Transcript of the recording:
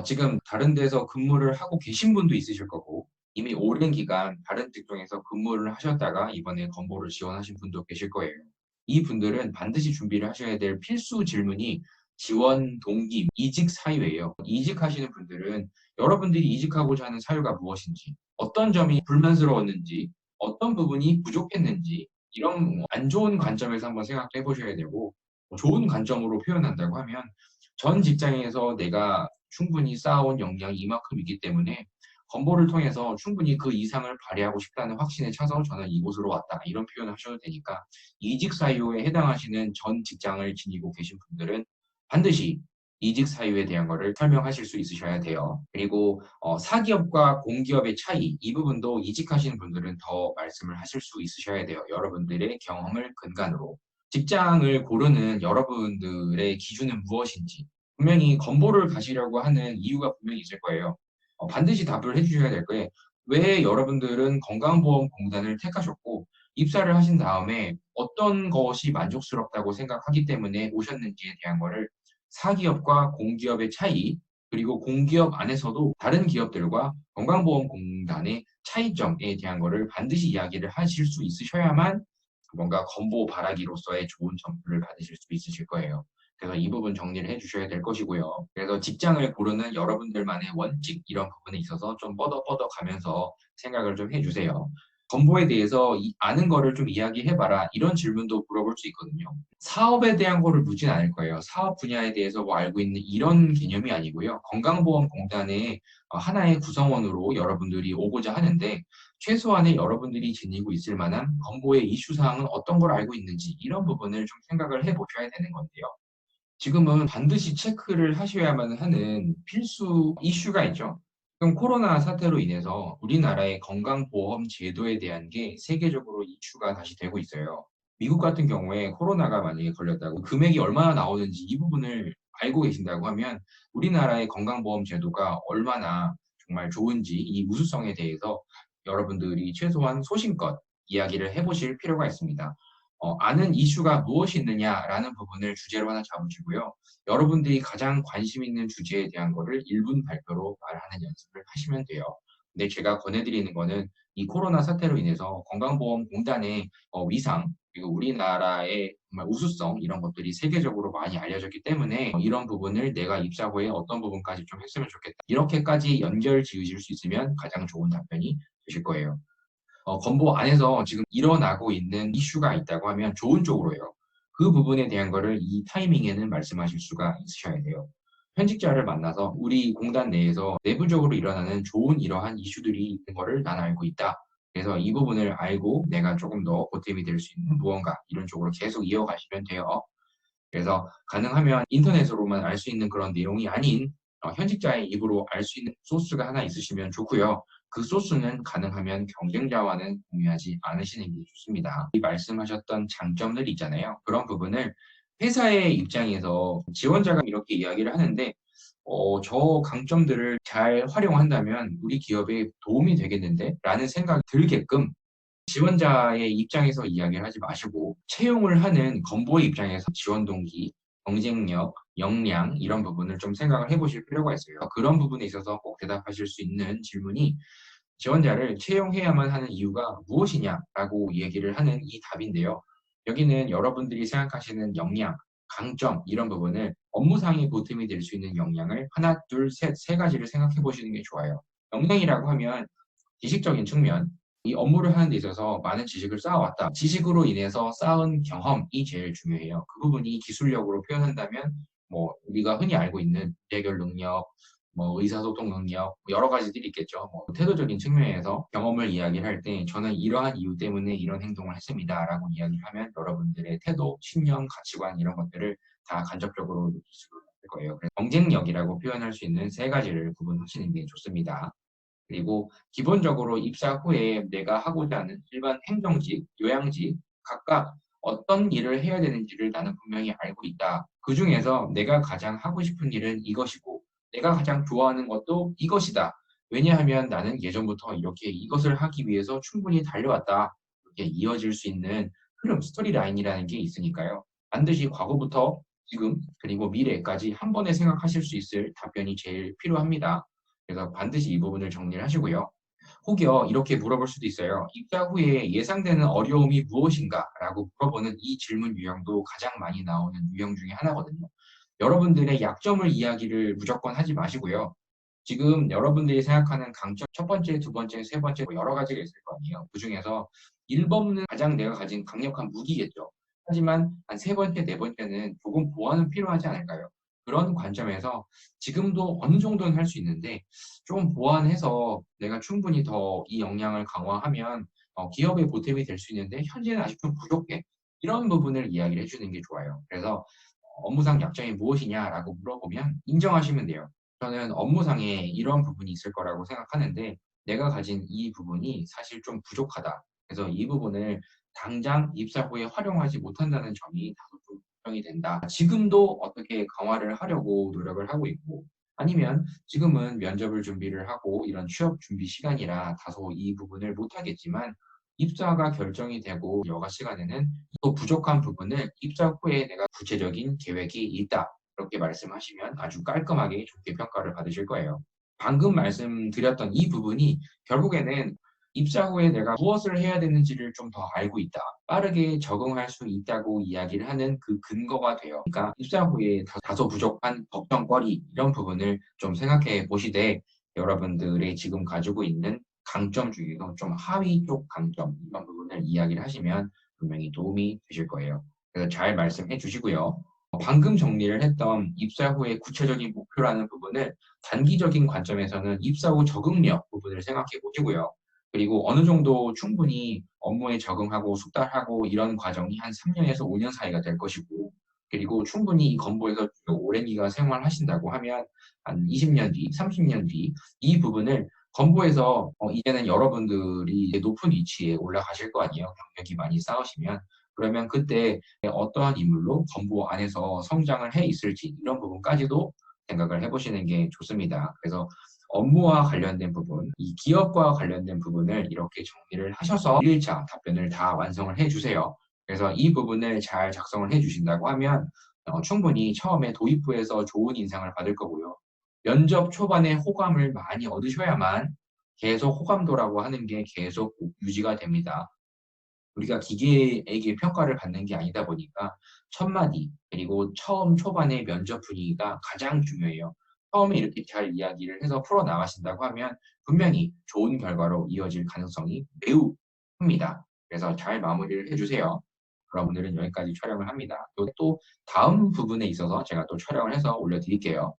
지금 다른 데서 근무를 하고 계신 분도 있으실 거고 이미 오랜 기간 다른 직종에서 근무를 하셨다가 이번에 건보를 지원하신 분도 계실 거예요. 이 분들은 반드시 준비를 하셔야 될 필수 질문이 지원 동기, 이직 사유예요. 이직하시는 분들은 여러분들이 이직하고자 하는 사유가 무엇인지, 어떤 점이 불만스러웠는지, 어떤 부분이 부족했는지 이런 안 좋은 관점에서 한번 생각해 보셔야 되고 좋은 관점으로 표현한다고 하면 전 직장에서 내가 충분히 쌓아온 역량이 이만큼이기 때문에 건보를 통해서 충분히 그 이상을 발휘하고 싶다는 확신에 차서 저는 이곳으로 왔다. 이런 표현을 하셔도 되니까 이직 사유에 해당하시는 전 직장을 지니고 계신 분들은 반드시 이직 사유에 대한 거를 설명하실 수 있으셔야 돼요. 그리고 사기업과 공기업의 차이 이 부분도 이직하시는 분들은 더 말씀을 하실 수 있으셔야 돼요. 여러분들의 경험을 근간으로. 직장을 고르는 여러분들의 기준은 무엇인지 분명히 건보를 가시려고 하는 이유가 분명히 있을 거예요. 반드시 답을 해주셔야 될 거예요. 왜 여러분들은 건강보험공단을 택하셨고 입사를 하신 다음에 어떤 것이 만족스럽다고 생각하기 때문에 오셨는지에 대한 거를 사기업과 공기업의 차이 그리고 공기업 안에서도 다른 기업들과 건강보험공단의 차이점에 대한 거를 반드시 이야기를 하실 수 있으셔야만 뭔가 건보 바라기로서의 좋은 점수를 받으실 수 있으실 거예요. 그래서 이 부분 정리를 해주셔야 될 것이고요. 그래서 직장을 고르는 여러분들만의 원칙 이런 부분에 있어서 좀 뻗어뻗어 가면서 생각을 좀 해주세요. 건보에 대해서 아는 거를 좀 이야기해봐라 이런 질문도 물어볼 수 있거든요. 사업에 대한 거를 묻진 않을 거예요. 사업 분야에 대해서 뭐 알고 있는 이런 개념이 아니고요. 건강보험공단의 하나의 구성원으로 여러분들이 오고자 하는데 최소한의 여러분들이 지니고 있을 만한 건보의 이슈 사항은 어떤 걸 알고 있는지 이런 부분을 좀 생각을 해보셔야 되는 건데요. 지금은 반드시 체크를 하셔야만 하는 필수 이슈가 있죠. 지금 코로나 사태로 인해서 우리나라의 건강보험 제도에 대한 게 세계적으로 이슈가 다시 되고 있어요. 미국 같은 경우에 코로나가 만약에 걸렸다고 금액이 얼마나 나오는지 이 부분을 알고 계신다고 하면 우리나라의 건강보험 제도가 얼마나 정말 좋은지 이 우수성에 대해서 여러분들이 최소한 소신껏 이야기를 해보실 필요가 있습니다. 아는 이슈가 무엇이 있느냐라는 부분을 주제로 하나 잡으시고요. 여러분들이 가장 관심 있는 주제에 대한 거를 1분 발표로 말하는 연습을 하시면 돼요. 근데 제가 권해드리는 거는 이 코로나 사태로 인해서 건강보험공단의 위상, 그리고 우리나라의 정말 우수성 이런 것들이 세계적으로 많이 알려졌기 때문에 이런 부분을 내가 입사 후에 어떤 부분까지 좀 했으면 좋겠다. 이렇게까지 연결 지으실 수 있으면 가장 좋은 답변이 되실 거예요. 건보 안에서 지금 일어나고 있는 이슈가 있다고 하면 좋은 쪽으로요. 그 부분에 대한 거를 이 타이밍에는 말씀하실 수가 있으셔야 돼요. 현직자를 만나서 우리 공단 내에서 내부적으로 일어나는 좋은 이러한 이슈들이 있는 거를 난 알고 있다. 그래서 이 부분을 알고 내가 조금 더 보탬이 될 수 있는 무언가 이런 쪽으로 계속 이어가시면 돼요. 그래서 가능하면 인터넷으로만 알 수 있는 그런 내용이 아닌 현직자의 입으로 알 수 있는 소스가 하나 있으시면 좋고요. 그 소스는 가능하면 경쟁자와는 공유하지 않으시는 게 좋습니다. 이 말씀하셨던 장점들 있잖아요. 그런 부분을 회사의 입장에서 지원자가 이렇게 이야기를 하는데 저 강점들을 잘 활용한다면 우리 기업에 도움이 되겠는데? 라는 생각이 들게끔 지원자의 입장에서 이야기를 하지 마시고 채용을 하는 건보의 입장에서 지원 동기, 경쟁력, 역량 이런 부분을 좀 생각을 해보실 필요가 있어요. 그런 부분에 있어서 꼭 대답하실 수 있는 질문이 지원자를 채용해야만 하는 이유가 무엇이냐라고 얘기를 하는 이 답인데요. 여기는 여러분들이 생각하시는 역량, 강점 이런 부분을 업무상의 보탬이 될 수 있는 역량을 하나, 둘, 셋, 세 가지를 생각해 보시는 게 좋아요. 역량이라고 하면 지식적인 측면, 이 업무를 하는 데 있어서 많은 지식을 쌓아왔다. 지식으로 인해서 쌓은 경험이 제일 중요해요. 그 부분이 기술력으로 표현한다면 뭐 우리가 흔히 알고 있는 대결 능력, 뭐 의사소통 능력 여러 가지들이 있겠죠. 뭐 태도적인 측면에서 경험을 이야기를 할 때 저는 이러한 이유 때문에 이런 행동을 했습니다라고 이야기를 하면 여러분들의 태도, 신념, 가치관 이런 것들을 다 간접적으로 느낄 수가 있을 거예요. 그래서 경쟁력이라고 표현할 수 있는 세 가지를 구분하시는 게 좋습니다. 그리고 기본적으로 입사 후에 내가 하고자 하는 일반 행정직, 요양직 각각 어떤 일을 해야 되는지를 나는 분명히 알고 있다. 그 중에서 내가 가장 하고 싶은 일은 이것이고 내가 가장 좋아하는 것도 이것이다. 왜냐하면 나는 예전부터 이렇게 이것을 하기 위해서 충분히 달려왔다. 이렇게 이어질 수 있는 흐름, 스토리 라인이라는 게 있으니까요. 반드시 과거부터 지금 그리고 미래까지 한 번에 생각하실 수 있을 답변이 제일 필요합니다. 그래서 반드시 이 부분을 정리를 하시고요. 혹여 이렇게 물어볼 수도 있어요. 입사 후에 예상되는 어려움이 무엇인가? 라고 물어보는 이 질문 유형도 가장 많이 나오는 유형 중에 하나거든요. 여러분들의 약점을 이야기를 무조건 하지 마시고요. 지금 여러분들이 생각하는 강점 첫 번째, 두 번째, 세 번째 뭐 여러 가지가 있을 거 아니에요. 그중에서 1번은 가장 내가 가진 강력한 무기겠죠. 하지만 한 세 번째, 네 번째는 조금 보완은 필요하지 않을까요? 그런 관점에서 지금도 어느 정도는 할 수 있는데 좀 보완해서 내가 충분히 더 이 역량을 강화하면 기업의 보탬이 될 수 있는데 현재는 아직 좀 부족해. 이런 부분을 이야기를 해주는 게 좋아요. 그래서 업무상 약점이 무엇이냐라고 물어보면 인정하시면 돼요. 저는 업무상에 이런 부분이 있을 거라고 생각하는데 내가 가진 이 부분이 사실 좀 부족하다. 그래서 이 부분을 당장 입사 후에 활용하지 못한다는 점이 다소 좀 걱정이 된다. 지금도 어떻게 강화를 하려고 노력을 하고 있고 아니면 지금은 면접을 준비를 하고 이런 취업 준비 시간이라 다소 이 부분을 못하겠지만 입사가 결정이 되고 여가 시간에는 또 부족한 부분을 입사 후에 내가 구체적인 계획이 있다. 그렇게 말씀하시면 아주 깔끔하게 좋게 평가를 받으실 거예요. 방금 말씀드렸던 이 부분이 결국에는 입사 후에 내가 무엇을 해야 되는지를 좀 더 알고 있다. 빠르게 적응할 수 있다고 이야기를 하는 그 근거가 돼요. 그러니까 입사 후에 다소 부족한 걱정거리 이런 부분을 좀 생각해 보시되 여러분들의 지금 가지고 있는 강점 중에서 좀 하위 쪽 강점 이런 부분을 이야기를 하시면 분명히 도움이 되실 거예요. 그래서 잘 말씀해 주시고요. 방금 정리를 했던 입사 후의 구체적인 목표라는 부분을 단기적인 관점에서는 입사 후 적응력 부분을 생각해 보시고요. 그리고 어느 정도 충분히 업무에 적응하고 숙달하고 이런 과정이 한 3년에서 5년 사이가 될 것이고, 그리고 충분히 이 건보에서 오랜 기간 생활하신다고 하면 한 20년 뒤, 30년 뒤 이 부분을 건보에서 이제는 여러분들이 높은 위치에 올라가실 거 아니에요. 경력이 많이 쌓으시면. 그러면 그때 어떠한 인물로 건보 안에서 성장을 해 있을지 이런 부분까지도 생각을 해보시는 게 좋습니다. 그래서 업무와 관련된 부분, 이 기업과 관련된 부분을 이렇게 정리를 하셔서 1차 답변을 다 완성을 해주세요. 그래서 이 부분을 잘 작성을 해주신다고 하면 충분히 처음에 도입부에서 좋은 인상을 받을 거고요. 면접 초반에 호감을 많이 얻으셔야만 계속 호감도라고 하는 게 계속 유지가 됩니다. 우리가 기계에게 평가를 받는 게 아니다 보니까 첫 마디 그리고 처음 초반의 면접 분위기가 가장 중요해요. 처음에 이렇게 잘 이야기를 해서 풀어 나가신다고 하면 분명히 좋은 결과로 이어질 가능성이 매우 큽니다. 그래서 잘 마무리를 해주세요. 그럼 오늘은 여기까지 촬영을 합니다. 또 다음 부분에 있어서 제가 또 촬영을 해서 올려드릴게요.